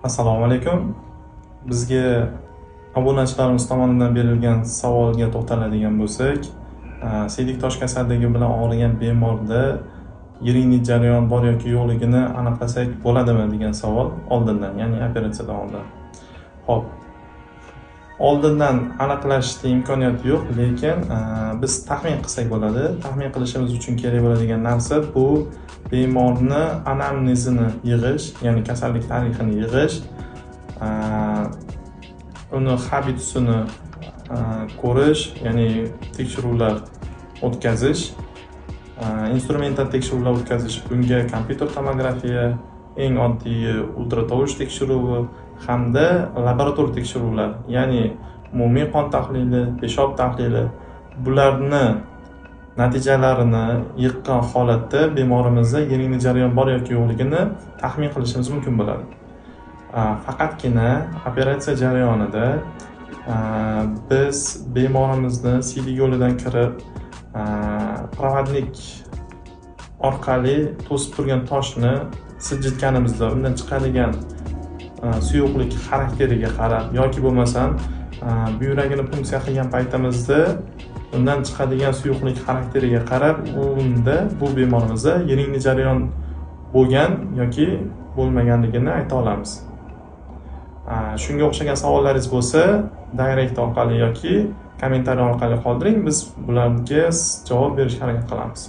Assalomu alaykum. Bizga obunachilarimiz tomonidan berilgan savolga to'xtaladigan bo'lsak, siydik tosh kasalligi bilan og'rigan bemorda yiringlik jarayon bor yoki yo'qligini aniqlasak bo'ladimi degan savol oldindan, ya'ni operatsiyadan oldin. Xo'p. Oldindan aniqlashda imkoniyat yo'q, lekin biz taxmin qilsak bo'ladi. Taxmin qilishimiz uchun kerak bo'ladigan narsa bu bemorni anamnezini yig'ish, ya'ni kasallik tarixini yig'ish, uni habitusini ko'rish, ya'ni tekshiruvlar o'tkazish, instrumental tekshiruvlar o'tkazish. Bunga kompyuter tomografiya, eng oddiy ultratovush tekshiruvi hamda laborator tekshiruvlar, ya'ni umumiy qon tahlili, peshob tahlili, bularni natijalarini yiqqan holatda bemorimizda yiringlik jarayon bor yoki yo'qligini taxmin qilishimiz mumkin bo'ladi. Faqatgina operatsiya jarayonida biz bemorimizni siydik yo'lidan kirib, provodnik orqali to'sib turgan toshni siljitganimizda undan chiqadigan suyuqlik xarakteriga qarab yoki bo'lmasam buyuragini punksiya qilgan paytimizda undan chiqadigan suyuqlik xarakteriga qarab unda bu bemorimizda yiringlik jarayon bo'lgan yoki bo'lmaganligini ayta olamiz. Shunga o'xshagan savollaringiz bo'lsa, direct orqali yoki kommentariy orqali qoldiring, biz bularga javob berishga harakat qilamiz.